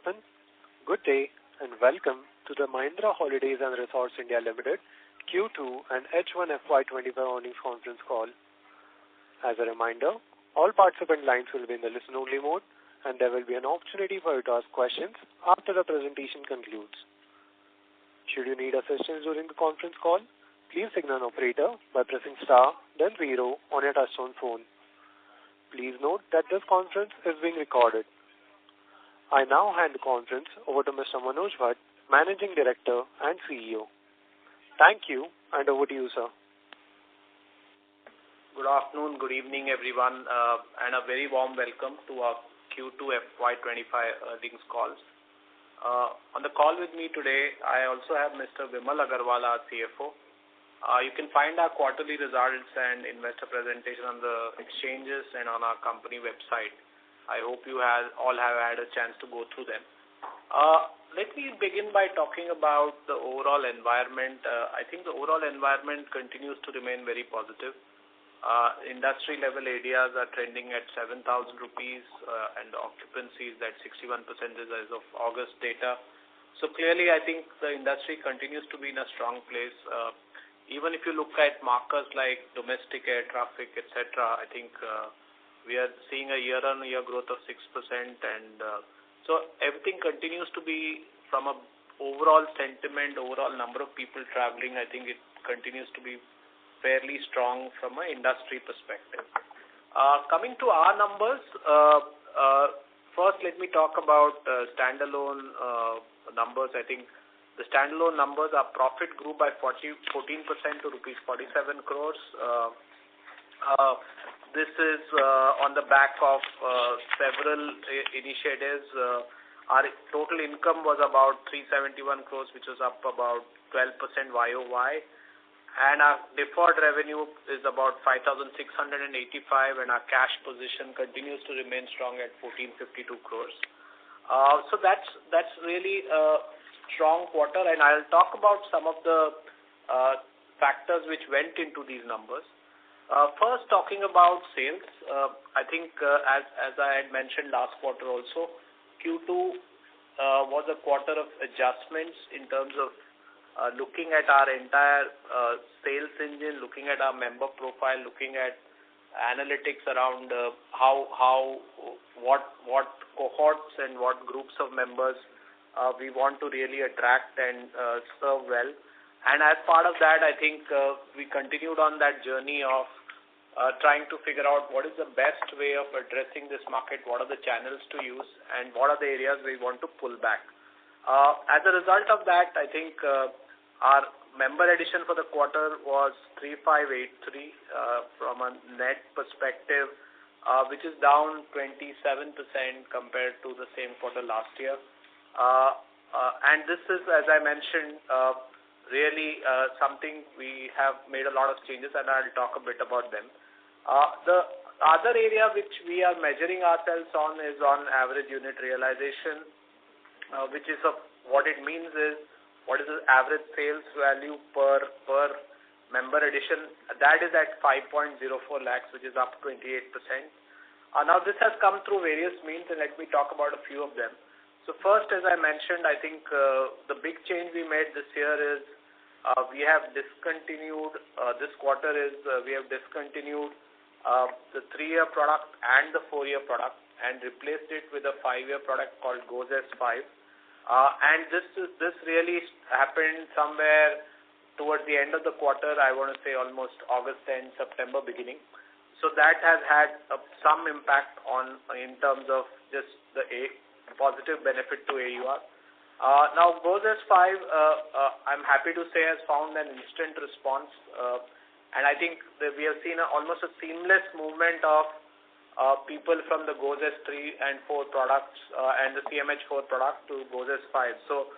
gentlemen, good day and welcome to the Mahindra Holidays and Resorts India Limited Q2 and H1 FY2025 earnings conference call. As a reminder, all participant lines will be in the listen-only mode and there will be an opportunity for you to ask questions after the presentation concludes. Should you need assistance during the conference call, please signal an operator by pressing star then 0 on your touchtone phone. Please note that this conference is being recorded. I now hand the conference over to Mr. Manoj Bhatt, Managing Director and CEO. Thank you, and over to you, sir. Good afternoon, good evening, everyone, and a very warm welcome to our Q2 FY25 earnings calls. On the call with me today, I also have Mr. Vimal Agarwal, our CFO. You can find our quarterly results and investor presentation on the exchanges and on our company website. I hope you all have had a chance to go through them. Let me begin by talking about the overall environment. I think the overall environment continues to remain very positive. Industry level areas are trending at 7,000 rupees and the occupancy is at 61% as of August data. So clearly I think the industry continues to be in a strong place. Even if you look at markers like domestic air traffic, etc., I think we are seeing a year-on-year growth of 6%, and so everything continues to be from a overall sentiment, overall number of people traveling. I think it continues to be fairly strong from an industry perspective. Coming to our numbers, first let me talk about standalone numbers. I think the standalone numbers, our profit grew by 14% to rupees 47 crores. This is on the back of several initiatives. Our total income was about 371 crores, which was up about 12% YOY. And our deferred revenue is about 5,685, and our cash position continues to remain strong at 1,452 crores. So that's really a strong quarter, and I'll talk about some of the factors which went into these numbers. First, talking about sales, I think as I had mentioned last quarter also, Q2 was a quarter of adjustments in terms of looking at our entire sales engine, looking at our member profile, looking at analytics around what cohorts and what groups of members we want to really attract and serve well. And as part of that, I think we continued on that journey of trying to figure out what is the best way of addressing this market, what are the channels to use, and what are the areas we want to pull back. As a result of that, I think our member addition for the quarter was 3,583 from a net perspective, which is down 27% compared to the same quarter last year. And this is, as I mentioned, really something we have made a lot of changes, and I'll talk a bit about them. The other area which we are measuring ourselves on is on average unit realization, which is what it means is what is the average sales value per member addition. That is at 5.04 lakhs, which is up 28%. Now this has come through various means, and let me talk about a few of them. So first, as I mentioned, I think the big change we made this year is we have discontinued, this quarter is we have discontinued the 3-year product and the 4-year product and replaced it with a 5-year product called Goes S5. And this really happened somewhere towards the end of the quarter, I want to say almost August and September beginning. So that has had some impact in terms of just the positive benefit to AUR. Now, Goes S5, I'm happy to say, has found an instant response, and I think that we have seen almost a seamless movement of people from the Goes S3 and 4 products and the CMH4 product to Goes S5. So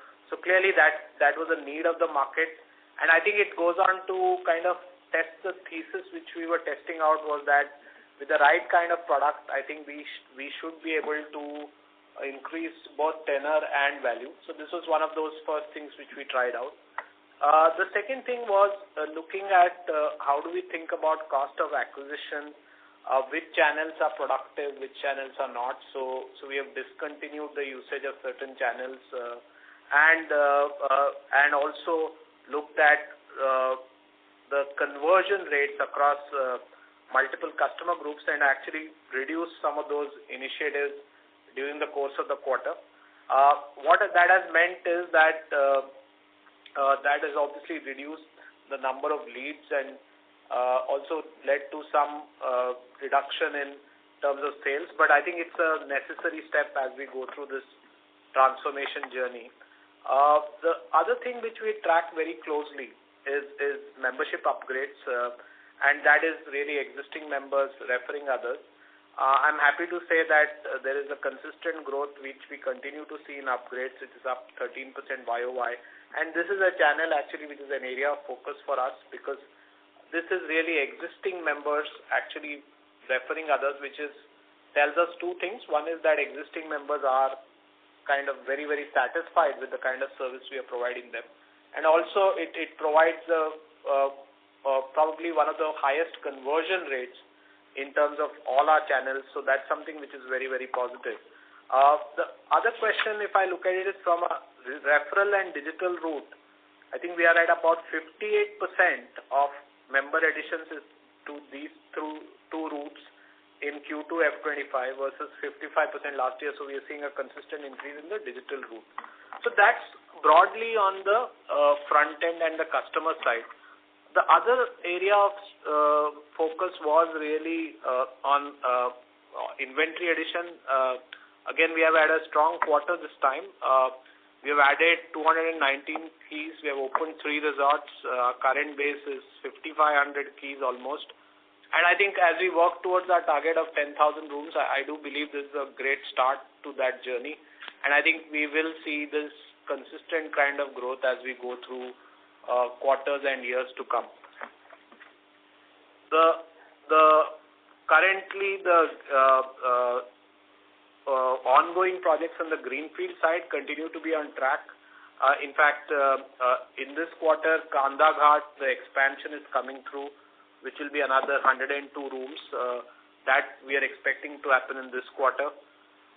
clearly that was a need of the market, and I think it goes on to kind of test the thesis which we were testing out, was that with the right kind of product, I think we should be able to increase both tenor and value. So this was one of those first things which we tried out. The second thing was looking at how do we think about cost of acquisition which channels are productive, which channels are not. So we have discontinued the usage of certain channels and also looked at the conversion rates across multiple customer groups and actually reduced some of those initiatives during the course of the quarter. What that has meant is that that has obviously reduced the number of leads and also led to some reduction in terms of sales. But I think it's a necessary step as we go through this transformation journey. The other thing which we track very closely is membership upgrades, and that is really existing members referring others. I'm happy to say that there is a consistent growth which we continue to see in upgrades. It is up 13% YOY. And this is a channel actually which is an area of focus for us, because this is really existing members actually referring others, which tells us two things. One is that existing members are kind of very, very satisfied with the kind of service we are providing them. And also it provides probably one of the highest conversion rates in terms of all our channels. So that's something which is very, very positive. The other question, if I look at it, is from a referral and digital route. I think we are at about 58% of member additions is to these through two routes in Q2 F25 versus 55% last year. So we are seeing a consistent increase in the digital route. So that's broadly on the front end and the customer side. The other area of focus was really on inventory addition. Again, we have had a strong quarter this time. We have added 219 keys. We have opened 3 resorts. Current base is 5,500 keys almost. And I think as we work towards our target of 10,000 rooms, I do believe this is a great start to that journey. And I think we will see this consistent kind of growth as we go through quarters and years to come. Currently the ongoing projects on the greenfield side continue to be on track. In fact, in this quarter, Kanda Ghat, the expansion is coming through, which will be another 102 rooms that we are expecting to happen in this quarter.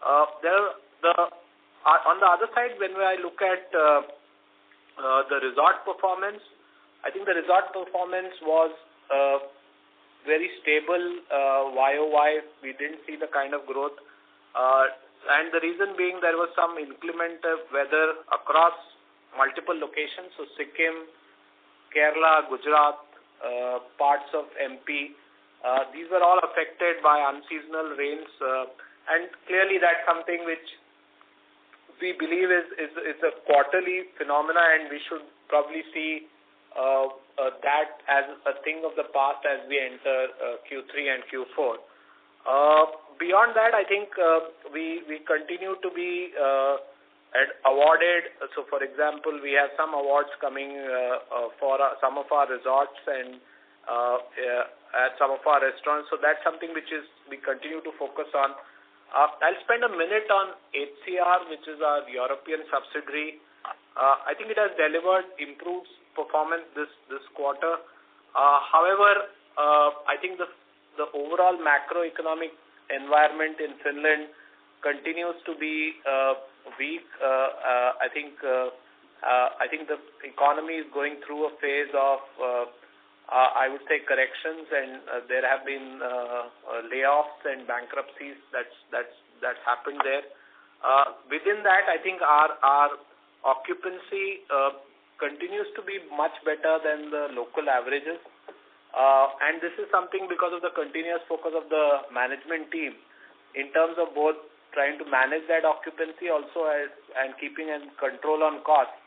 On the other side, when I look at the resort performance, I think the resort performance was very stable YOY. We didn't see the kind of growth. And the reason being there was some inclement weather across multiple locations. So Sikkim, Kerala, Gujarat, parts of MP, these were all affected by unseasonal rains. And clearly that's something which we believe is a quarterly phenomena, and we should probably see that as a thing of the past as we enter Q3 and Q4. Beyond that, I think we continue to be awarded. So, for example, we have some awards coming for some of our resorts and at some of our restaurants. So that's something which we continue to focus on. I'll spend a minute on HCR, which is our European subsidiary. I think it has delivered improved performance this quarter. However, I think the overall macroeconomic environment in Finland continues to be weak. I think the economy is going through a phase of I would say corrections, and there have been layoffs and bankruptcies that's happened there. Within that, I think our occupancy continues to be much better than the local averages, and this is something because of the continuous focus of the management team in terms of both trying to manage that occupancy also and keeping in control on costs.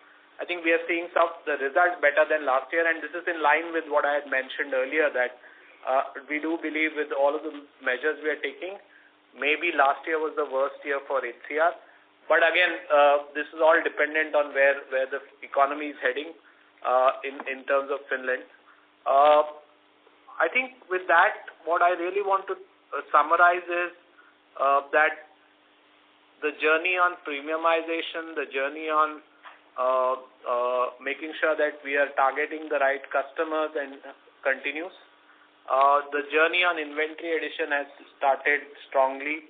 I think we are seeing the results better than last year, and this is in line with what I had mentioned earlier, that we do believe with all of the measures we are taking, maybe last year was the worst year for HCR. But again, this is all dependent on where the economy is heading in terms of Finland. I think with that, what I really want to summarize is that the journey on premiumization, the journey on making sure that we are targeting the right customers and continues. The journey on inventory addition has started strongly,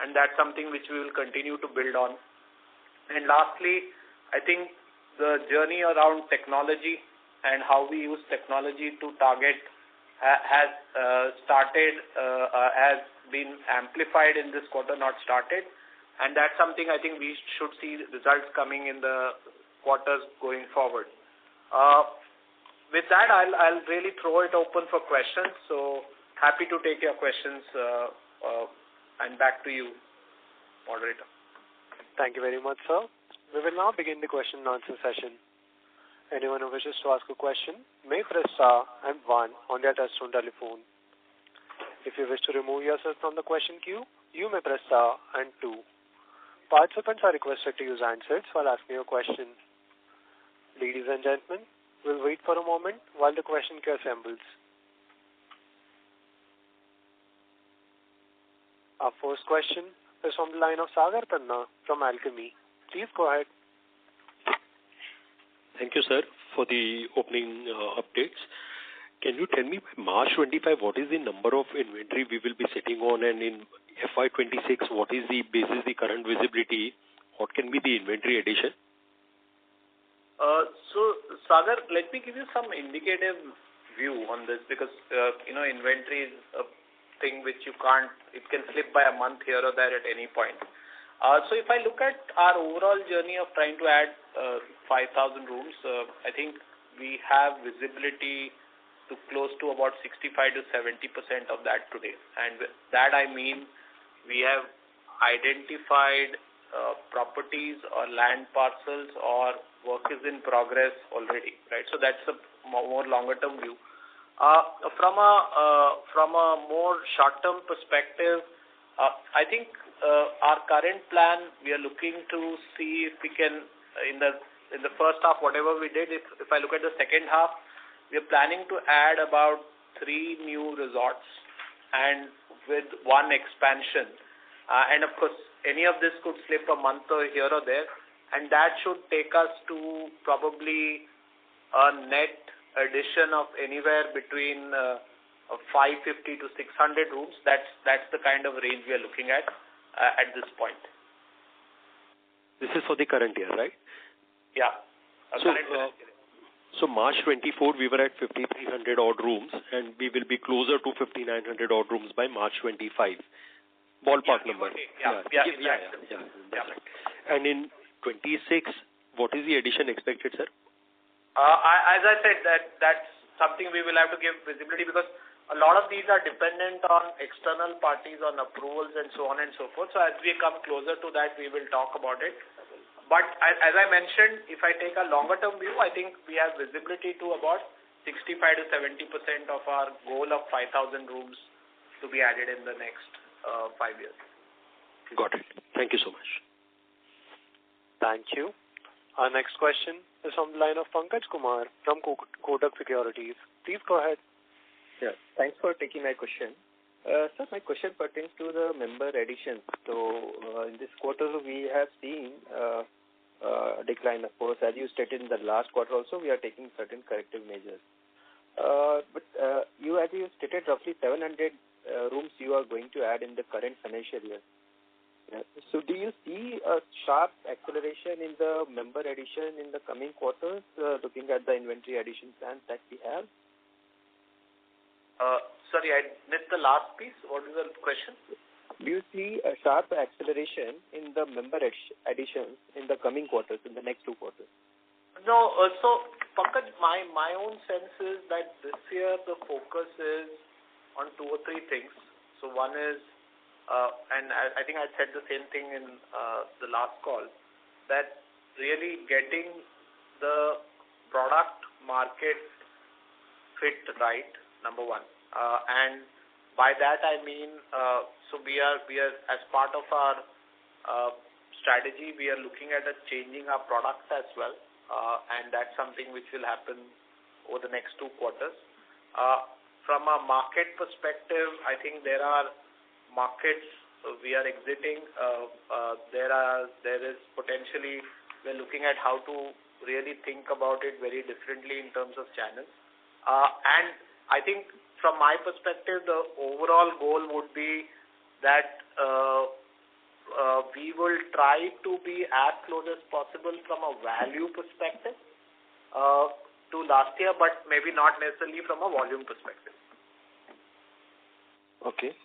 and that's something which we will continue to build on. And lastly, I think the journey around technology and how we use technology to target has been amplified in this quarter, not started. And that's something I think we should see results coming in the quarters going forward. With that, I'll really throw it open for questions. So happy to take your questions, and back to you, moderator. Thank you very much, sir. We will now begin the question and answer session. Anyone who wishes to ask a question may press star and 1 on their touchtone telephone. If you wish to remove yourself from the question queue, you may press star and 2. Participants are requested to use handsets while asking a question. Ladies and gentlemen, we'll wait for a moment while the question queue assembles. Our first question is from the line of Sagar Tanna from Alchemy. Please go ahead. Thank you, sir, for the opening updates. Can you tell me by March 25 what is the number of inventory we will be sitting on, and in FY26 what is the basis the current visibility? What can be the inventory addition? So Sagar, let me give you some indicative view on this because inventory is a thing which you can't. It can slip by a month here or there at any point. So if I look at our overall journey of trying to add 5,000 rooms, I think we have visibility to close to about 65 to 70% of that today. And with that I mean we have identified properties or land parcels or work is in progress already, right? So that's a more longer term view. From a more short term perspective, I think our current plan, we are looking to see if we can in the first half, whatever we did, if I look at the second half, we are planning to add about 3 new resorts and with 1 expansion. And of course, any of this could slip a month or here or there, and that should take us to probably a net addition of anywhere between 550 to 600 rooms. That's the kind of range we are looking at this point. This is for the current year, right? Yeah. So March 24, we were at 5,300 odd rooms, and we will be closer to 5,900 odd rooms by March 25. Ballpark number. Yeah. And in 26, what is the addition expected, sir? As I said, that's something we will have to give visibility because a lot of these are dependent on external parties, on approvals and so on and so forth. So as we come closer to that, we will talk about it. But as I mentioned, if I take a longer term view, I think we have visibility to about 65 to 70% of our goal of 5,000 rooms to be added in the next 5 years. Got it. Thank you so much. Thank you. Our next question is from the line of Pankaj Kumar from Kotak Securities. Please go ahead. Yeah, thanks for taking my question. Sir, my question pertains to the member additions. So in this quarter, we have seen a decline, of course. As you stated in the last quarter also, we are taking certain corrective measures. But as you stated, roughly 700 rooms you are going to add in the current financial year. So do you see a sharp acceleration in the member addition in the coming quarters, looking at the inventory addition plans that we have? Sorry, I missed the last piece. What is the question? Do you see a sharp acceleration in the member additions in the coming quarters, in the next 2 quarters? No. So, Pankaj, my own sense is that this year the focus is on 2 or 3 things. So one is, and I think I said the same thing in the last call, that really getting the product market fit right, number 1. And by that I mean, so we are as part of our strategy, we are looking at changing our products as well, and that's something which will happen over the next 2 quarters. From a market perspective, I think there are markets we are exiting. There is potentially, we're looking at how to really think about it very differently in terms of channels. And I think from my perspective, the overall goal would be that we will try to be as close as possible from a value perspective to last year, but maybe not necessarily from a volume perspective. Okay.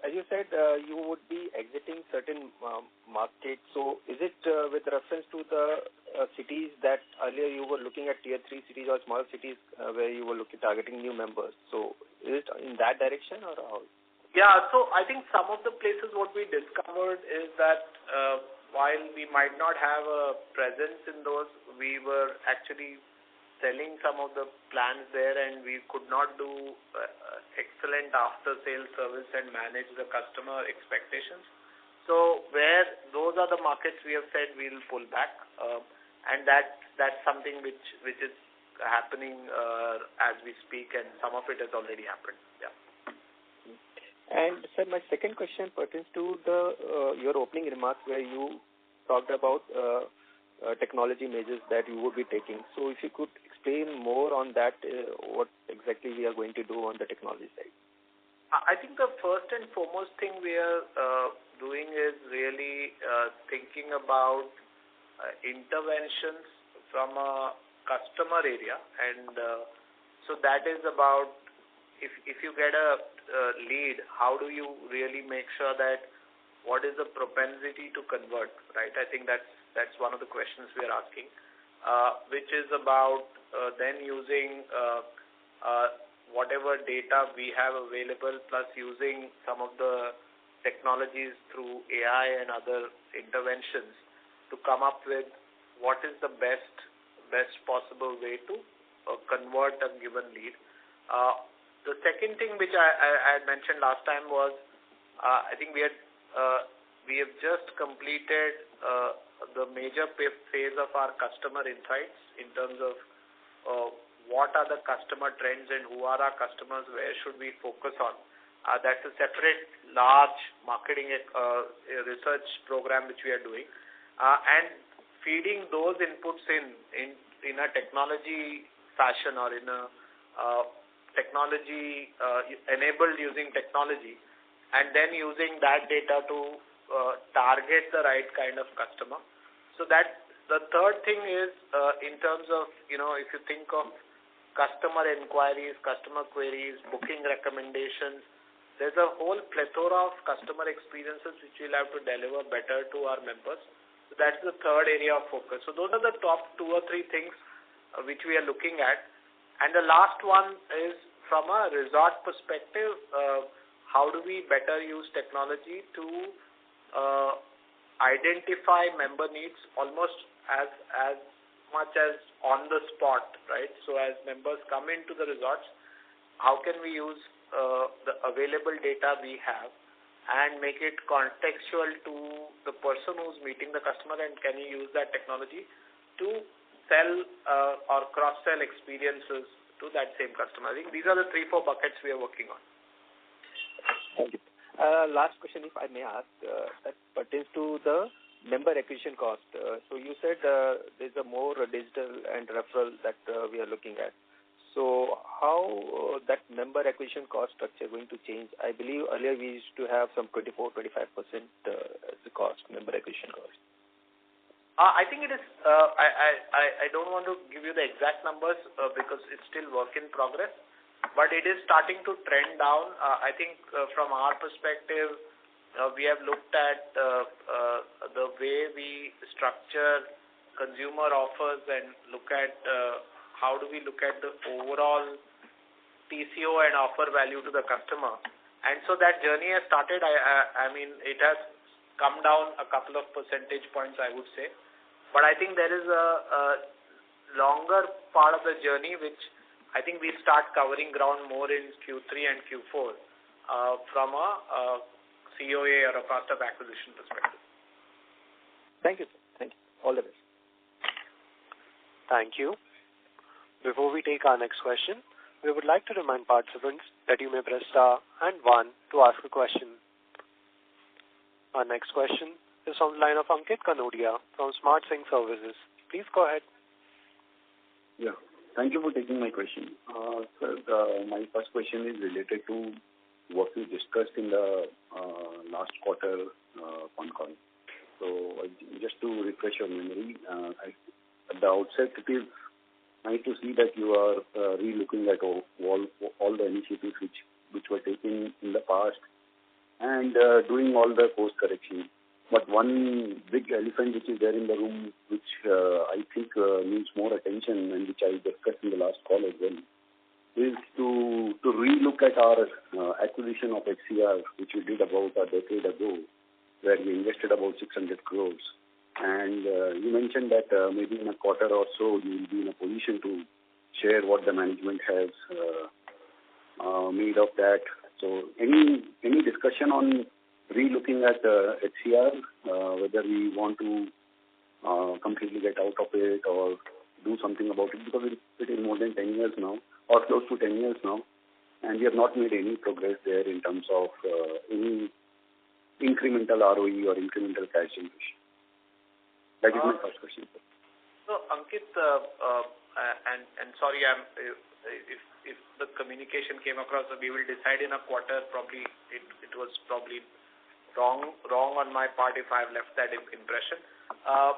As you said, you would be exiting certain markets. So is it with reference to the cities that earlier you were looking at tier 3 cities or small cities where you were targeting new members? So is it in that direction or how? Yeah, so I think some of the places what we discovered is that while we might not have a presence in those, we were actually selling some of the plans there, and we could not do excellent after-sales service and manage the customer expectations. So where those are the markets we have said we'll pull back, and that's something which is happening as we speak, and some of it has already happened. Yeah. And sir, my second question pertains to your opening remarks where you talked about technology measures that you would be taking. So if you could explain more on that, what exactly we are going to do on the technology side. I think the first and foremost thing we are doing is really thinking about interventions from a customer area, and so that is about if you get a lead, how do you really make sure that what is the propensity to convert, right? I think that's one of the questions we are asking, which is about then using whatever data we have available, plus using some of the technologies through AI and other interventions to come up with what is the best possible way to convert a given lead. The second thing which I had mentioned last time was I think we have just completed the major phase of our customer insights in terms of what are the customer trends and who are our customers, where should we focus on. That's a separate large marketing research program which we are doing, and feeding those inputs in a technology fashion or in a technology enabled using technology, and then using that data to target the right kind of customer. So that the third thing is in terms of, if you think of customer inquiries, customer queries, booking recommendations, there's a whole plethora of customer experiences which we'll have to deliver better to our members. So that's the third area of focus. So those are the top 2 or 3 things which we are looking at. And the last one is from a resort perspective, how do we better use technology to identify member needs almost as much as on the spot, right? So as members come into the resorts, how can we use the available data we have and make it contextual to the person who's meeting the customer, and can you use that technology to sell or cross-sell experiences to that same customer. I think these are the 3-4 buckets we are working on. Thank you. Last question, if I may ask, that pertains to the member acquisition cost. So you said there's a more digital and referral that we are looking at. So how that member acquisition cost structure going to change? I believe earlier we used to have some 24-25% as the cost, member acquisition cost. I think it is, I don't want to give you the exact numbers because it's still work in progress, but it is starting to trend down. I think from our perspective, we have looked at the way we structure consumer offers and look at how do we look at the overall TCO and offer value to the customer. And so that journey has started. I mean, it has come down a couple of percentage points, I would say. But I think there is a longer part of the journey which I think we start covering ground more in Q3 and Q4 from a COA or a cost of acquisition perspective. Thank you, sir. Thank you. All the best. Thank you. Before we take our next question, we would like to remind participants that you may press star and 1 to ask a question. Our next question is on the line of Ankit Kanodia from Smart Sync Services. Please go ahead. Yeah. Thank you for taking my question. Sir, my first question is related to what we discussed in the last quarter Concall. So just to refresh your memory, at the outset, it is nice to see that you are re-looking at all the initiatives which were taken in the past and doing all the course correction. But one big elephant which is there in the room, which I think needs more attention and which I discussed in the last call as well, is to re-look at our acquisition of HCR, which we did about a decade ago, where we invested about 600 crores. And you mentioned that maybe in a quarter or so you will be in a position to share what the management has made of that. So any discussion on re-looking at HCR, whether we want to completely get out of it or do something about it, because it is more than 10 years now, or close to 10 years now, and we have not made any progress there in terms of any incremental ROE or incremental cash generation. That is my first question. So, Ankit, and sorry, if the communication came across, we will decide in a quarter. Probably it was probably wrong on my part if I have left that impression.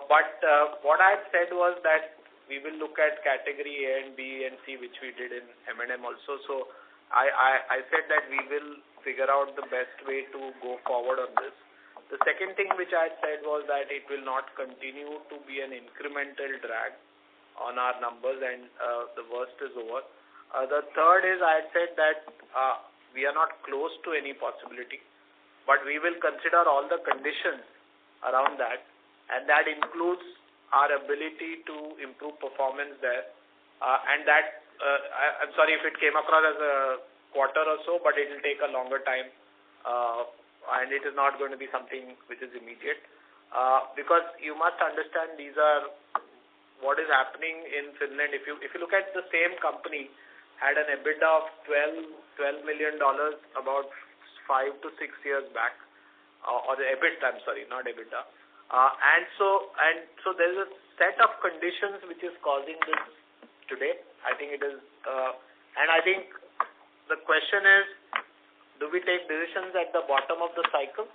But what I had said was that we will look at category A and B and C, which we did in M&M also. So I said that we will figure out the best way to go forward on this. The second thing which I had said was that it will not continue to be an incremental drag on our numbers, and the worst is over. The third is I had said that we are not close to any possibility, but we will consider all the conditions around that, and that includes our ability to improve performance there. And that, I'm sorry if it came across as a quarter or so, but it will take a longer time, and it is not going to be something which is immediate. Because you must understand these are what is happening in Finland. If you look at the same company had an EBITDA of $12 million about 5 to 6 years back, or the EBIT, I'm sorry, not EBITDA. And so there is a set of conditions which is causing this today. I think it is, and I think the question is, do we take decisions at the bottom of the cycle,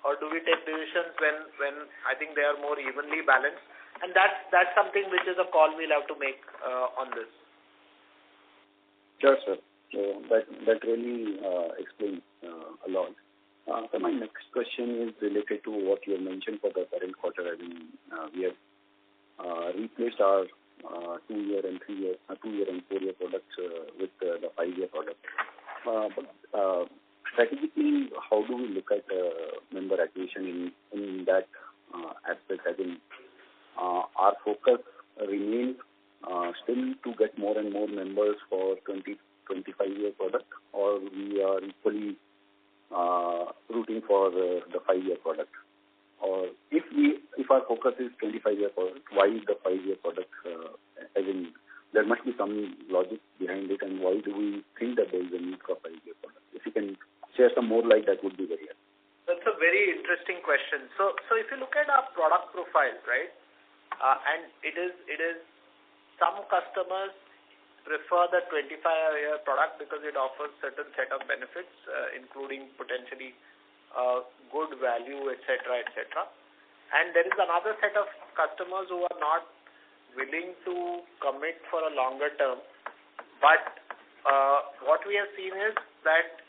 or do we take decisions when I think they are more evenly balanced? And that's something which is a call we'll have to make on this. Sure, sir. So that really explains a lot. So my next question is related to what you mentioned for the current quarter. I mean, we have replaced our 2-year and 4-year products with the 5-year product. But strategically, how do we look at member acquisition in that aspect? I think our focus remains still to get more and more members for 25-year product, or we are equally rooting for the 5-year product? Or if our focus is 25-year product, why is the 5-year product? I mean, there must be some logic behind it, and why do we think that there is a need for 5-year product? If you can share some more light, that would be very helpful. That's a very interesting question. So if you look at our product profile, right, and it is some customers prefer the 25-year product because it offers certain set of benefits, including potentially good value, etc., etc. And there is another set of customers who are not willing to commit for a longer term. But what we have seen is that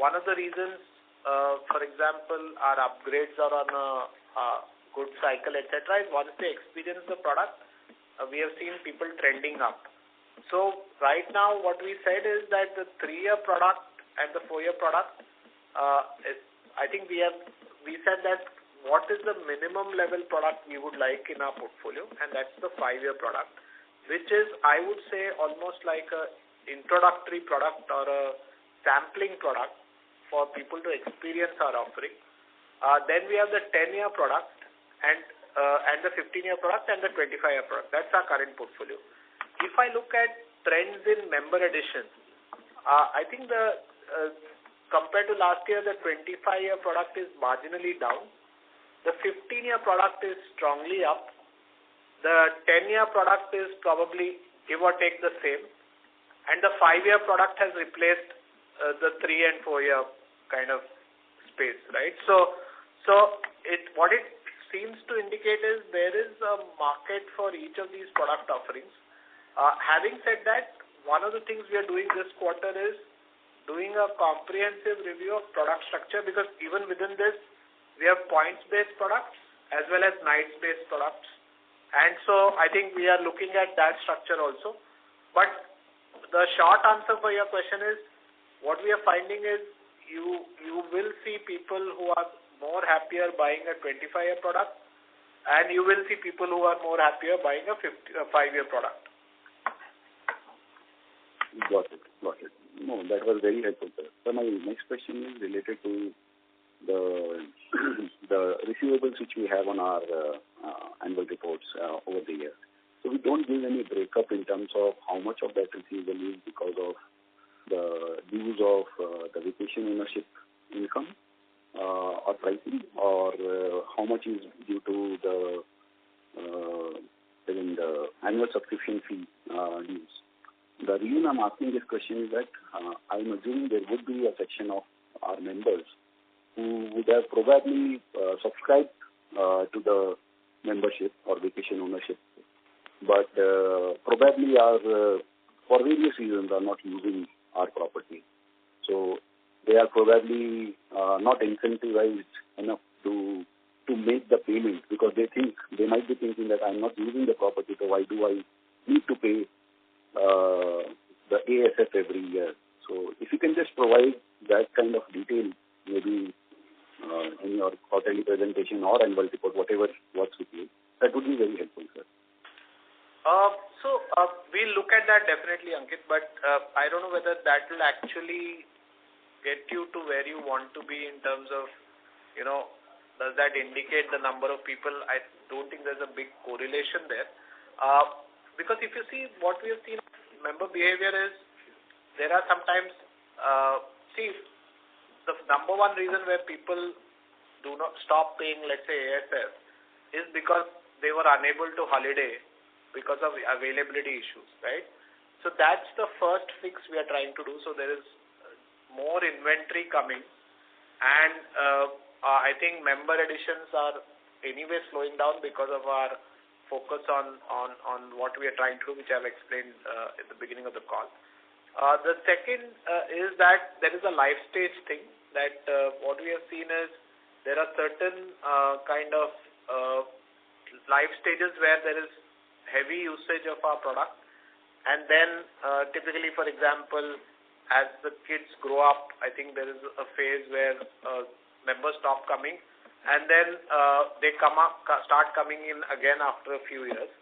one of the reasons, for example, our upgrades are on a good cycle, etc., is once they experience the product, we have seen people trending up. So right now what we said is that the 3-year product and the 4-year product, I think we said that what is the minimum level product we would like in our portfolio, and that's the 5-year product, which is, I would say, almost like a introductory product or a sampling product for people to experience our offering. Then we have the 10-year product and the 15-year product and the 25-year product. That's our current portfolio. If I look at trends in member addition, I think compared to last year, the 25-year product is marginally down. The 15-year product is strongly up. The 10-year product is probably give or take the same. And the 5-year product has replaced the 3 and 4 year kind of space, right? So what it seems to indicate is there is a market for each of these product offerings. Having said that, one of the things we are doing this quarter is doing a comprehensive review of product structure, because even within this, we have points-based products as well as nights-based products. And so I think we are looking at that structure also. But the short answer for your question is, what we are finding is you will see people who are more happier buying a 25-year product, and you will see people who are more happier buying a 5-year product. Got it. No, that was very helpful, sir. So my next question is related to the receivables which we have on our annual reports over the years. So we don't give any breakup in terms of how much of that receivable is because of the use of the vacation ownership income or pricing, or how much is due to the annual subscription fee dues. The reason I'm asking this question is that I'm assuming there would be a section of our members who would have probably subscribed to the membership or vacation ownership, but probably are for various reasons are not using our property. So they are probably not incentivized enough to make the payment, because they might be thinking that I'm not using the property, so why do I need to pay the ASF every year? So if you can just provide that kind of detail, maybe in your quarterly presentation or annual report, whatever works with you, that would be very helpful, sir. We'll look at that definitely, Ankit, but I don't know whether that will actually get you to where you want to be in terms of, does that indicate the number of people? I don't think there's a big correlation there. Because if you see what we have seen, member behavior is, there are sometimes, the number one reason where people do not stop paying, let's say, ASF, is because they were unable to holiday because of availability issues, right? So that's the first fix we are trying to do. So there is more inventory coming, and I think member additions are anyway slowing down because of our focus on what we are trying to do, which I've explained at the beginning of the call. The second is that there is a life stage thing, that what we have seen is there are certain kind of life stages where there is heavy usage of our product, and then typically, for example, as the kids grow up, I think there is a phase where members stop coming, and then they start coming in again after a few years,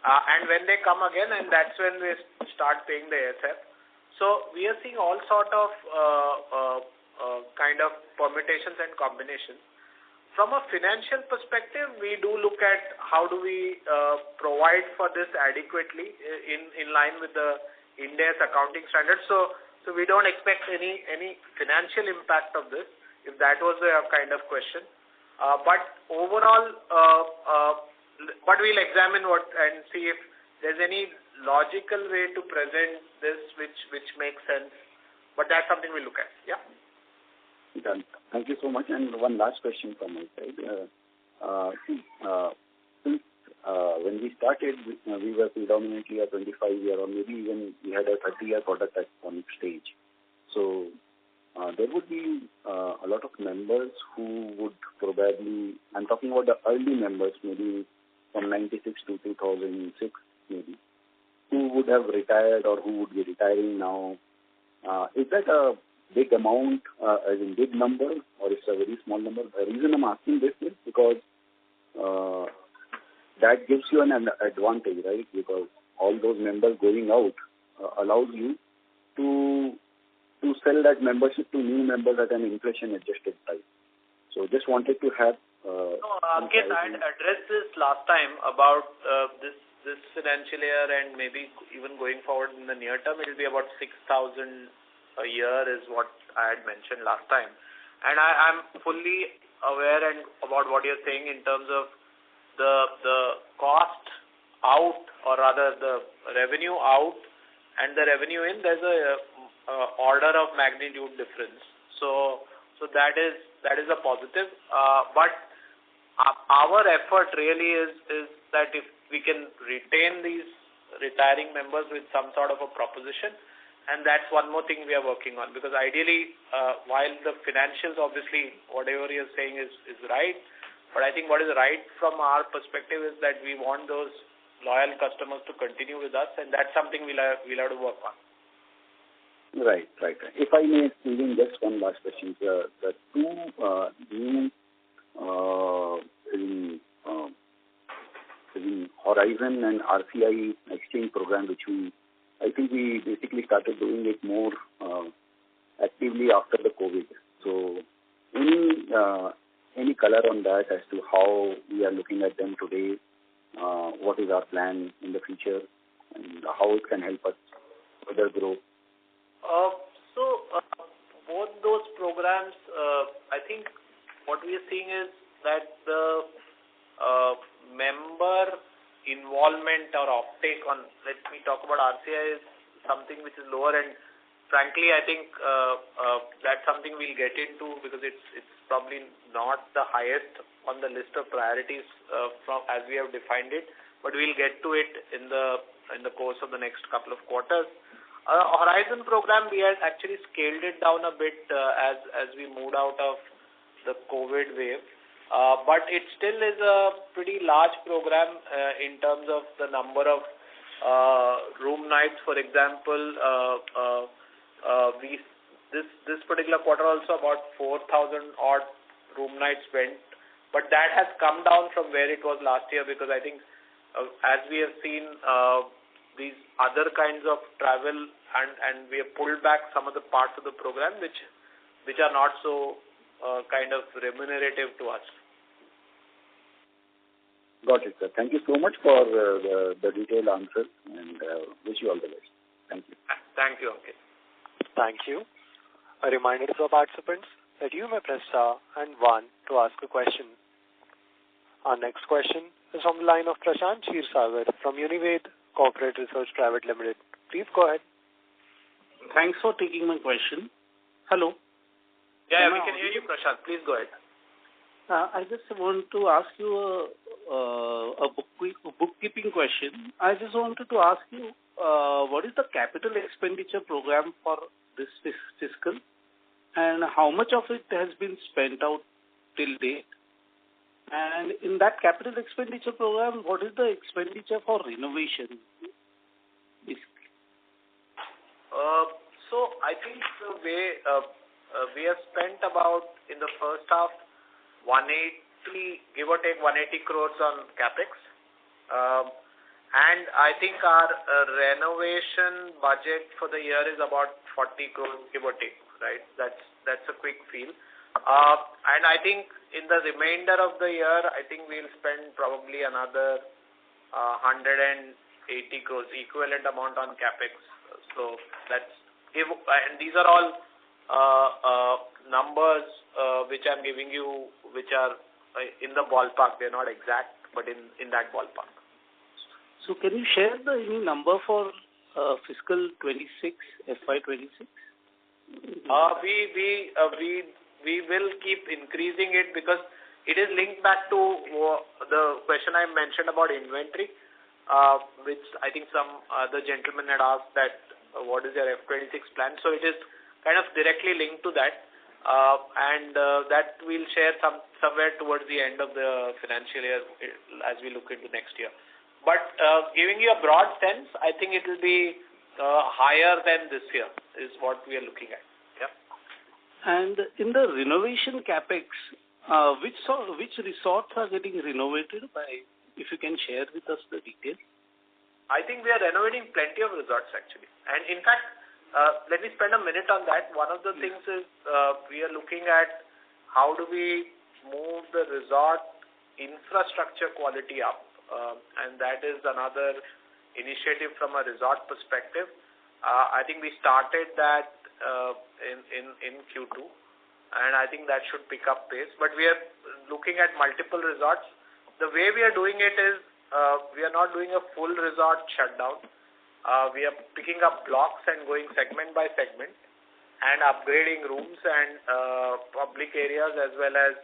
and when they come again, and that's when we start paying the ASF. So we are seeing all sort of kind of permutations and combinations. From a financial perspective, we do look at how do we provide for this adequately in line with the Ind AS accounting standards. So we don't expect any financial impact of this, if that was a kind of question. But overall, but we'll examine and see if there's any logical way to present this which makes sense. But that's something we look at. Yeah. Done. Thank you so much. And one last question from my side. Since when we started, we were predominantly a 25-year, or maybe even we had a 30-year product at one stage. So there would be a lot of members who would probably, I'm talking about the early members, maybe from 96 to 2006, maybe, who would have retired or who would be retiring now. Is that a big amount, as in big number, or it's a very small number? The reason I'm asking this is because that gives you an advantage, right? Because all those members going out allows you to sell that membership to new members at an inflation-adjusted price. So just wanted to have... Ankit, I had addressed this last time about this financial year, and maybe even going forward in the near term, it will be about 6,000 a year is what I had mentioned last time. And I'm fully aware and about what you're saying in terms of the cost out, or rather the revenue out and the revenue in, there's a order of magnitude difference. So that is a positive. But our effort really is that if we can retain these retiring members with some sort of a proposition, and that's one more thing we are working on, because ideally, while the financials, obviously, whatever you're saying is right, but I think what is right from our perspective is that we want those loyal customers to continue with us, and that's something we'll have to work on. Right. If I may squeeze in just one last question. The two new in Horizon and RCI exchange program, which I think we basically started doing it more actively after the COVID. So any color on that as to how we are looking at them today, what is our plan in the future, and how it can help us further grow? Both those programs, I think what we are seeing is that the member involvement or offtake on, let me talk about RCI, is something which is lower, and frankly I think that's something we'll get into, because it's probably not the highest on the list of priorities from as we have defined it, but we'll get to it in the course of the next couple of quarters. Horizon program, we had actually scaled it down a bit as we moved out of the COVID wave. But it still is a pretty large program in terms of the number of room nights. For example, this particular quarter also about 4,000 odd room nights went, but that has come down from where it was last year, because I think as we have seen these other kinds of travel, and we have pulled back some of the parts of the program which are not so kind of remunerative to us. Got it, sir. Thank you so much for the detailed answer, and wish you all the best. Thank you. Thank you, Ankit. Thank you. A reminder to our participants that you may press star and 1 to ask a question. Our next question is from the line of Prashant Kshirsagar from Unived Corporate Research Private Limited. Please go ahead. Thanks for taking my question. Hello. Yeah, we can hear you, Prashant. Please go ahead. I just want to ask you a bookkeeping question. I just wanted to ask you, what is the capital expenditure program for this fiscal, and how much of it has been spent out till date? And in that capital expenditure program, what is the expenditure for renovation? So I think the way we have spent about, in the first half, 180, give or take 180 crores on capex, and I think our renovation budget for the year is about 40 crores, give or take, right? That's a quick feel. And I think in the remainder of the year, I think we'll spend probably another 180 crores, equivalent amount on capex. So and these are all numbers which I'm giving you, which are in the ballpark. They're not exact, but in that ballpark. So can you share any number for fiscal 26, FY26? We will keep increasing it, because it is linked back to the question I mentioned about inventory, which I think some other gentleman had asked that what is your F26 plan. So it is kind of directly linked to that, and that we'll share somewhere towards the end of the financial year as we look into next year. But giving you a broad sense, I think it will be higher than this year is what we are looking at. Yeah. And in the renovation capex, which resorts are getting renovated by? If you can share with us the details. I think we are renovating plenty of resorts actually, and in fact, let me spend a minute on that. One of the things is we are looking at how do we move the resort infrastructure quality up, and that is another initiative from a resort perspective. I think we started that in Q2, and I think that should pick up pace. But we are looking at multiple resorts. The way we are doing it is we are not doing a full resort shutdown. We are picking up blocks and going segment by segment and upgrading rooms and public areas as well as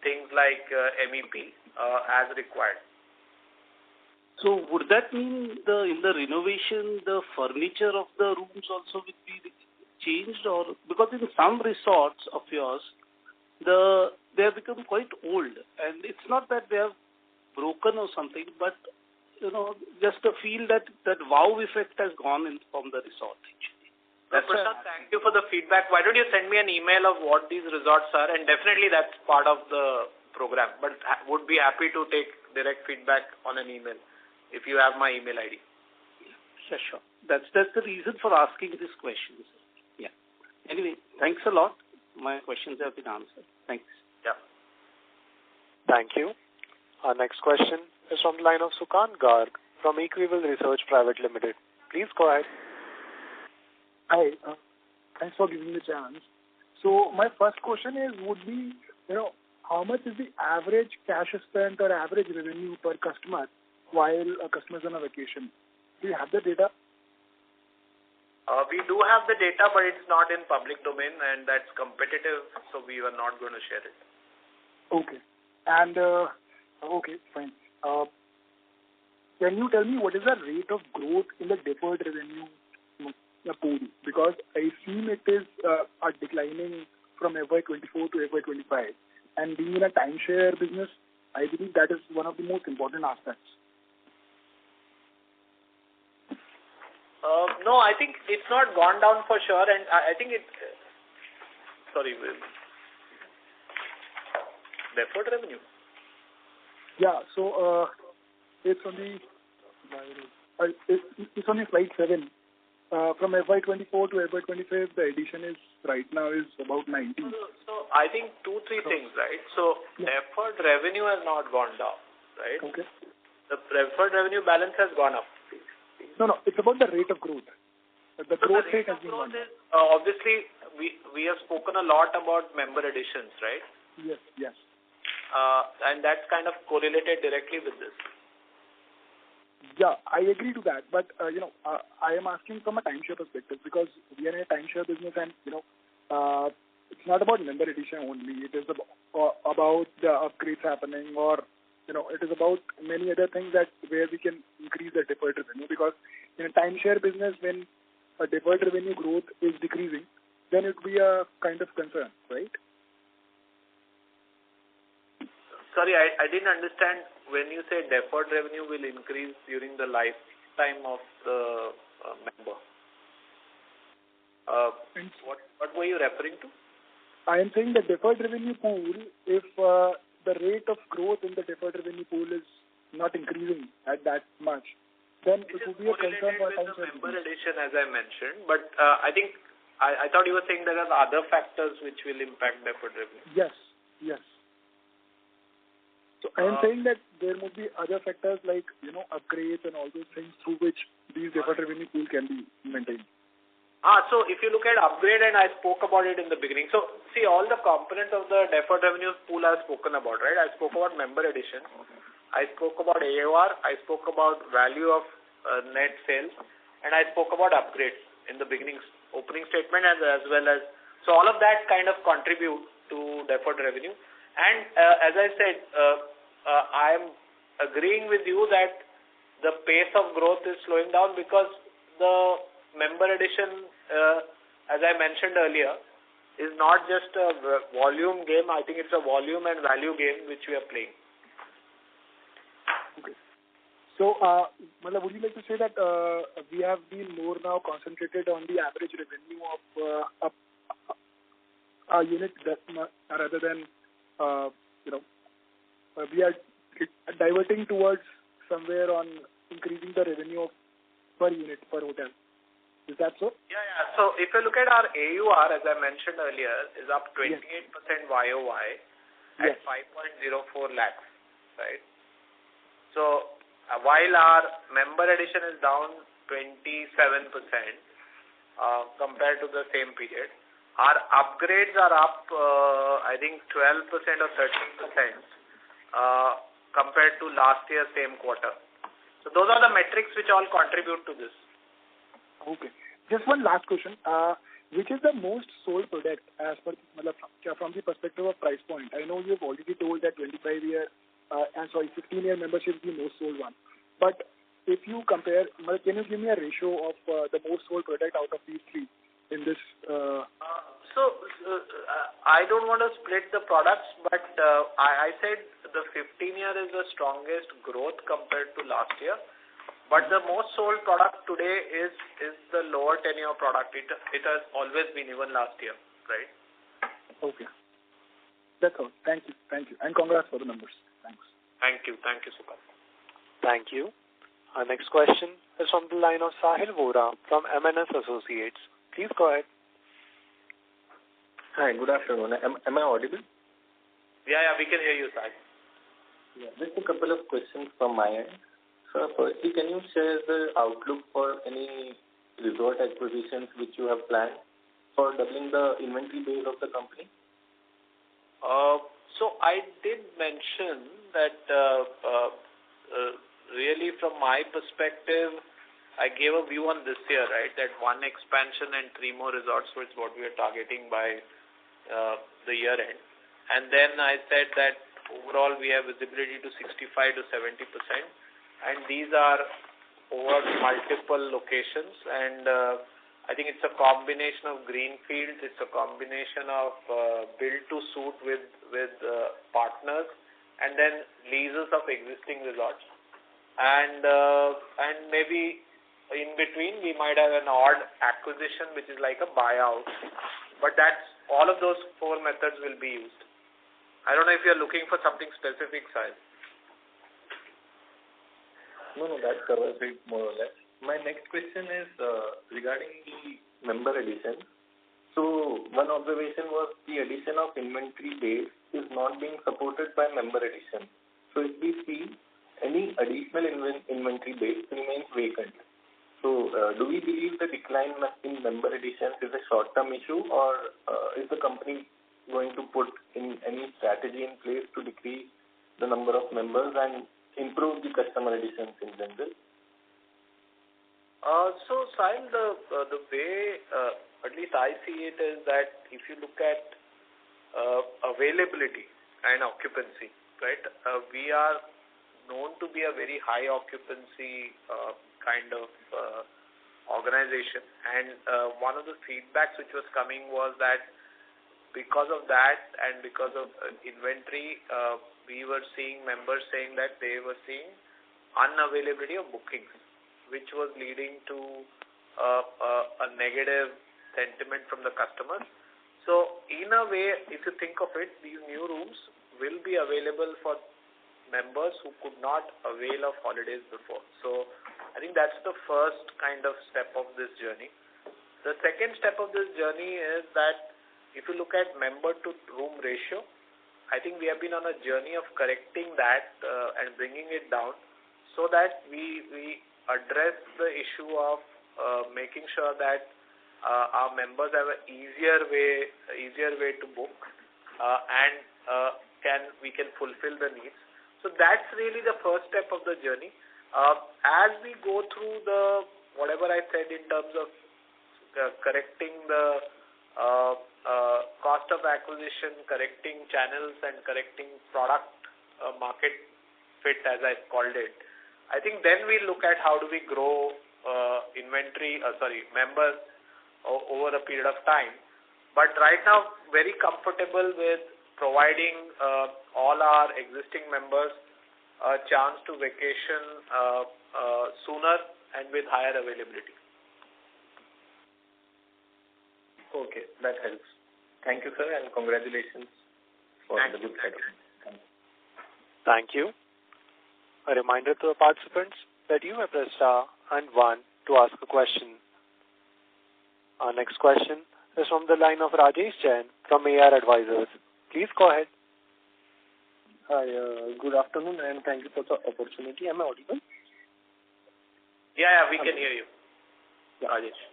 things like MEP as required. So would that mean in the renovation, the furniture of the rooms also will be changed? Or because in some resorts of yours, they have become quite old, and it's not that they have broken or something, but just a feel that wow effect has gone in from the resort actually. Prashant, thank you for the feedback. Why don't you send me an email of what these resorts are, and definitely that's part of the program, but would be happy to take direct feedback on an email if you have my email ID. Yeah, sure. That's the reason for asking these questions. Yeah. Anyway, thanks a lot. My questions have been answered. Thanks. Yeah. Thank you. Our next question is from the line of Sukant Garg from Equival Research Private Limited. Please go ahead. Hi. Thanks for giving me the chance. So my first question would be, how much is the average cash spent or average revenue per customer while a customer is on a vacation? Do you have the data? We do have the data, but it's not in public domain, and that's competitive, so we were not going to share it. Okay. And, okay, fine. Can you tell me what is the rate of growth in the deferred revenue pool? Because I assume it is declining from FY24 to FY25. And being in a timeshare business, I believe that is one of the most important aspects. No, I think it's not gone down for sure, and I think it... Sorry, deferred revenue. Yeah, so it's on the slide 7. From FY24 to FY25, the addition is right now is about 90. So I think 2-3 things, right? So deferred revenue has not gone down, right? Okay. The deferred revenue balance has gone up. No, it's about the rate of growth. The growth rate has been gone up. Obviously, we have spoken a lot about member additions, right? Yes. And that's kind of correlated directly with this. Yeah, I agree to that. But, I am asking from a timeshare perspective because we are in a timeshare business and, it's not about member addition only. It is about the upgrades happening or, it is about many other things where we can increase the deferred revenue because in a timeshare business, when a deferred revenue growth is decreasing, then it will be a kind of concern, right? Sorry, I didn't understand. When you say deferred revenue will increase during the lifetime of the member, what were you referring to? I am saying the deferred revenue pool, if the rate of growth in the deferred revenue pool is not increasing at that much, then it will be a concern for with the member addition, as I mentioned. But I think I thought you were saying there are other factors which will impact deferred revenue. Yes. So I am saying that there would be other factors like, upgrades and all those things through which these deferred revenue pool can be maintained. So if you look at upgrade, and I spoke about it in the beginning. So see, all the components of the deferred revenue pool I've spoken about, right? I spoke about member addition. I spoke about AOR. I spoke about value of net sales. And I spoke about upgrades in the beginning, opening statement as well as... So all of that kind of contribute to deferred revenue. And as I said, I am agreeing with you that the pace of growth is slowing down because the member addition, as I mentioned earlier, is not just a volume game. I think it's a volume and value game which we are playing. Okay. So, would you like to say that we have been more now concentrated on the average revenue of a unit rather than we are diverting towards somewhere on increasing the revenue per unit, per hotel. Is that so? Yeah. So if you look at our AUR, as I mentioned earlier, is up 28% YOY at 5.04 lakhs, right? So while our member addition is down 27% compared to the same period, our upgrades are up, I think, 12% or 13% compared to last year same quarter. So those are the metrics which all contribute to this. Okay. Just one last question. Which is the most sold product as per from the perspective of price point? I know you've already told that 15-year membership is the most sold one. But if you compare, can you give me a ratio of the most sold product out of these three in this? I don't want to split the products, but I said the 15-year is the strongest growth compared to last year. But the most sold product today is the lower tenure product. It has always been, even last year, right? Okay. That's all. Thank you. And congrats for the numbers. Thanks. Thank you, Sukat. Thank you. Our next question is from the line of Sahil Vora from MNS Associates. Please go ahead. Hi, good afternoon. Am I audible? Yeah, we can hear you, Sahil. Yeah, just a couple of questions from my end. So firstly, can you share the outlook for any resort acquisitions which you have planned for doubling the inventory base of the company? So I did mention that really from my perspective, I gave a view on this year, right? That one expansion and 3 more resorts was what we are targeting by the year end. And then I said that overall we have visibility to 65 to 70%. And these are over multiple locations, and I think it's a combination of greenfields, it's a combination of build to suit with partners, and then leases of existing resorts, and maybe in between we might have an odd acquisition which is like a buyout, but that's all of those 4 methods will be used. I don't know if you're looking for something specific, Sahil. No, that covers it more or less. My next question is regarding the member addition. So one observation was the addition of inventory base is not being supported by member addition. So if we see any additional inventory base remains vacant. So do we believe the decline in member additions is a short-term issue, or is the company going to put in any strategy in place to decrease the number of members and improve the customer additions in general? So, Sahil, the way at least I see it is that if you look at availability and occupancy, right? We are known to be a very high occupancy kind of organization, and one of the feedbacks which was coming was that because of that and because of inventory, we were seeing members saying that they were seeing unavailability of bookings, which was leading to a negative sentiment from the customers. So in a way, if you think of it, these new rooms will be available for members who could not avail of holidays before. So I think that's the first kind of step of this journey. The second step of this journey is that if you look at member to room ratio, I think we have been on a journey of correcting that and bringing it down so that we address the issue of making sure that our members have an easier way to book and we can fulfill the needs. So that's really the first step of the journey. As we go through whatever I said in terms of correcting the cost of acquisition, correcting channels, and correcting product market fit, as I called it, I think then we look at how do we grow members over a period of time. But right now, very comfortable with providing all our existing members a chance to vacation sooner and with higher availability. Okay, that helps. Thank you, sir, and congratulations for the good set. Thank you. A reminder to the participants that you may press star and 1 to ask a question. Our next question is from the line of Rajesh Jain from AR Advisors. Please go ahead. Hi, good afternoon, and thank you for the opportunity. Am I audible? Yeah, we can hear you. Yeah.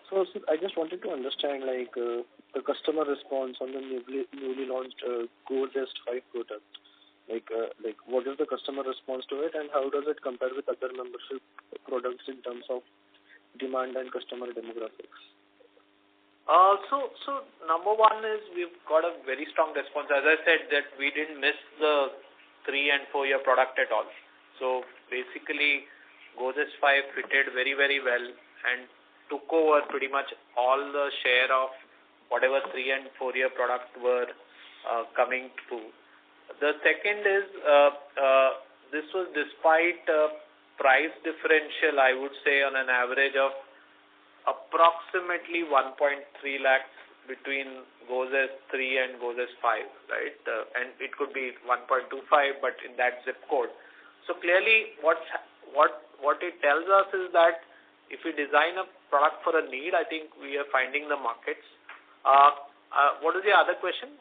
So I just wanted to understand, the customer response on the newly launched Go Just 5 product. Like what is the customer response to it, and how does it compare with other membership products in terms of demand and customer demographics? So number one is we've got a very strong response. As I said, that we didn't miss the 3 and 4 year product at all. So basically, Gozes 5 fitted very, very well and took over pretty much all the share of whatever 3 and 4 year product were coming through. The second is this was despite price differential, I would say, on an average of approximately 1.3 lakhs between Gozes 3 and Gozes 5, right? And it could be 1.25, but in that zip code. So clearly, what it tells us is that if we design a product for a need, I think we are finding the markets. What is the other question?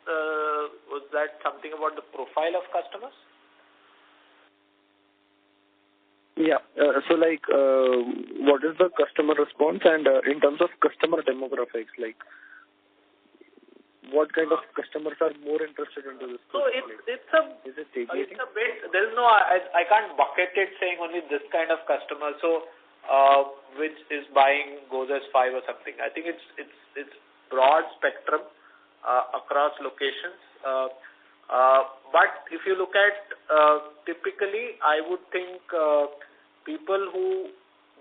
Was that something about the profile of customers? Yeah. So, what is the customer response, and in terms of customer demographics, what kind of customers are more interested into this? So is it a bit. There is no. I can't bucket it saying only this kind of customer. So which is buying Gozes 5 or something. I think it's broad spectrum across locations. But if you look at typically, I would think people who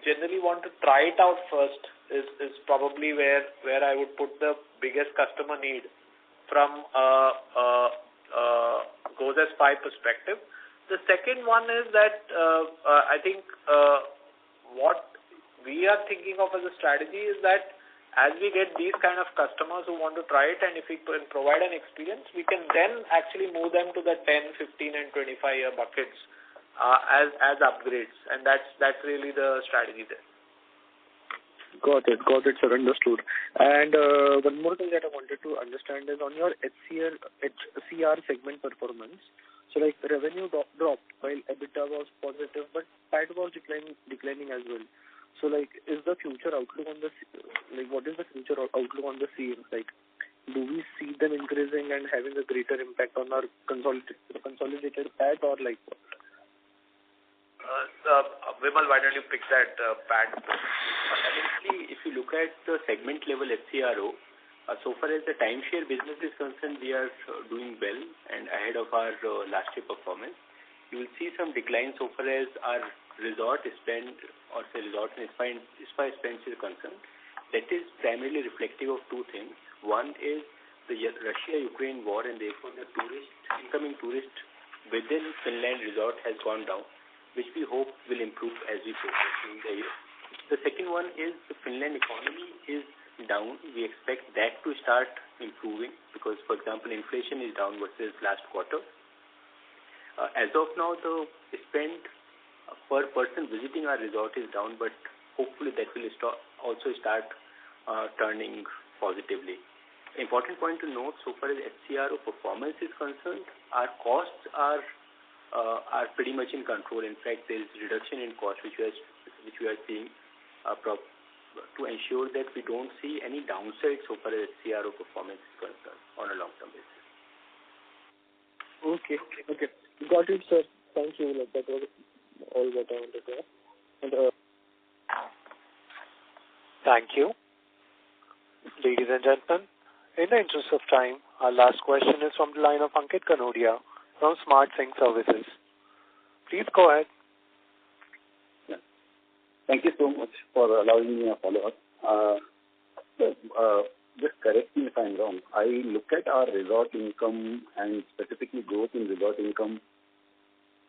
generally want to try it out first is probably where I would put the biggest customer need from Gozes 5 perspective. The second one is that I think what we are thinking of as a strategy is that as we get these kind of customers who want to try it, and if we can provide an experience, we can then actually move them to the 10, 15 and 25 year buckets as upgrades, and that's really the strategy there. Got it, sir. Understood. And one more thing that I wanted to understand is on your HCR segment performance. So, revenue dropped while EBITDA was positive, but PAT was declining as well. So, is the future outlook on the what is the future outlook on the same? Do we see them increasing and having a greater impact on our consolidated PAT, or what? Vimal, why don't you pick that PAT? Actually, if you look at the segment level FCRO, so far as the timeshare business is concerned, we are doing well and ahead of our last year performance. You will see some decline so far as our resort spend or say resort and spa spend is concerned. That is primarily reflective of two things. One is the Russia-Ukraine war, and therefore the incoming tourist within Finland resort has gone down, which we hope will improve as we progress during the year. The second one is the Finland economy is down. We expect that to start improving because, for example, inflation is down versus last quarter. As of now, the spend per person visiting our resort is down, but hopefully that will also start turning positively. Important point to note, so far as FCRO performance is concerned, our costs are pretty much in control. In fact, there is reduction in cost which we are seeing to ensure that we don't see any downside so far as FCRO performance is concerned on a long-term basis. Okay. Got it, sir. Thank you. That was all what I wanted to ask. Thank you. Ladies and gentlemen, in the interest of time, our last question is from the line of Ankit Kanodia from Smart Sync Services. Please go ahead. Yeah. Thank you so much for allowing me a follow-up. Just correct me if I'm wrong. I look at our resort income and specifically growth in resort income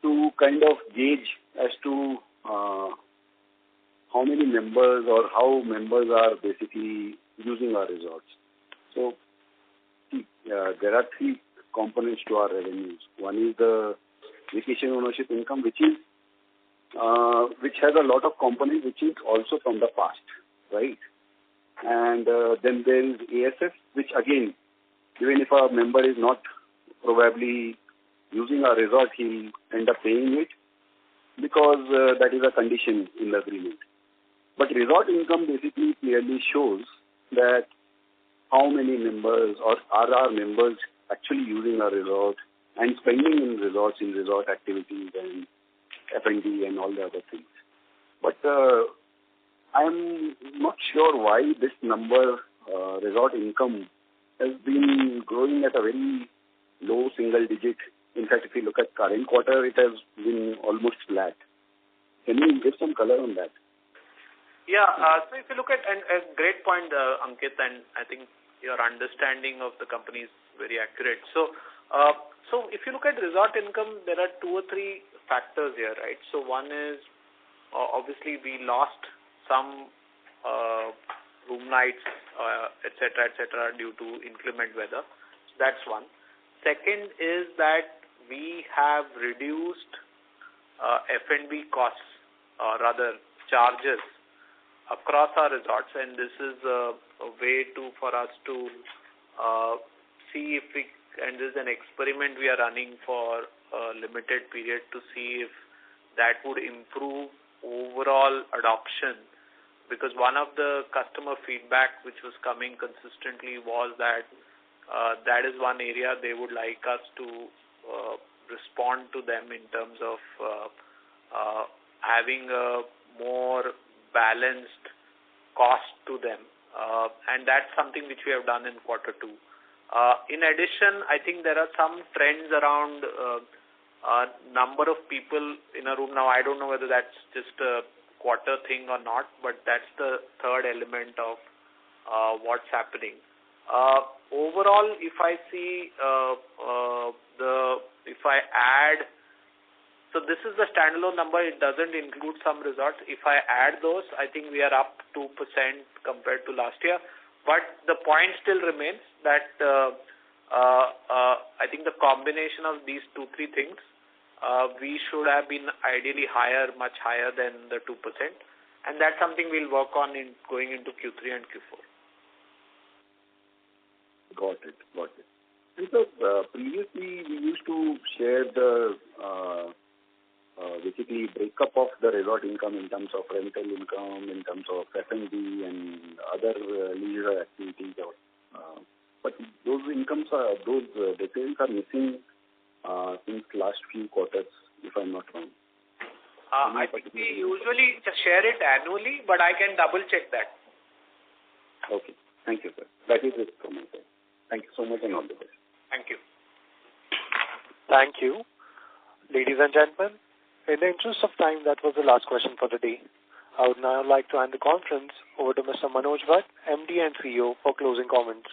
to kind of gauge as to how many members or how members are basically using our resorts. So there are three components to our revenues. One is the vacation ownership income, which has a lot of components, which is also from the past, right? And then there is ASF, which again, even if a member is not probably using our resort, he'll end up paying it because that is a condition in the agreement. But resort income basically clearly shows that how many members or are our members actually using our resort and spending in resort activities and F&B and all the other things. But I'm not sure why this number, resort income, has been growing at a very low single digit. In fact, if you look at current quarter, it has been almost flat. Can you give some color on that? Yeah, so if you look at, and a great point, Ankit, and I think your understanding of the company is very accurate. So if you look at resort income, there are 2 or 3 factors here, right? So one is, obviously we lost some room nights, etc., due to inclement weather. So that's one. Second is that we have reduced F&B costs, or rather charges, across our resorts, and this is a way for us to see if we, and this is an experiment we are running for a limited period to see if that would improve overall adoption. Because one of the customer feedback which was coming consistently was that that is one area they would like us to respond to them in terms of having a more balanced cost to them, and that's something which we have done in quarter 2. In addition, I think there are some trends around number of people in a room. Now, I don't know whether that's just a quarter thing or not, but that's the third element of what's happening. Overall, if I see if I add, so this is the standalone number, it doesn't include some resorts. If I add those, I think we are up 2% compared to last year. But the point still remains that I think the combination of these 2-3 things, we should have been ideally higher, much higher than the 2%. And that's something we'll work on in going into Q3 and Q4. Got it. And so previously we used to share the basically breakup of the resort income in terms of rental income, in terms of F&B and other leisure activities. But those incomes those details are missing since last few quarters, if I'm not wrong. I think we usually share it annually, but I can double check that. Okay. Thank you, sir. That is it from my side. Thank you so much and all the best. Thank you. Thank you. Ladies and gentlemen, in the interest of time, that was the last question for the day. I would now like to hand the conference over to Mr. Manoj Bhatt, MD and CEO, for closing comments.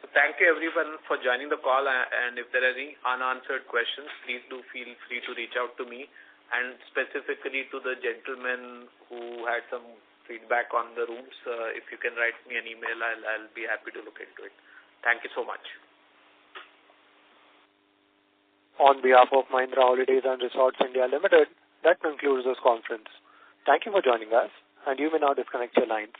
So thank you everyone for joining the call, and if there are any unanswered questions, please do feel free to reach out to me, and specifically to the gentleman who had some feedback on the rooms. If you can write me an email, I'll be happy to look into it. Thank you so much. On behalf of Mahindra Holidays and Resorts India Limited, that concludes this conference. Thank you for joining us, and you may now disconnect your lines.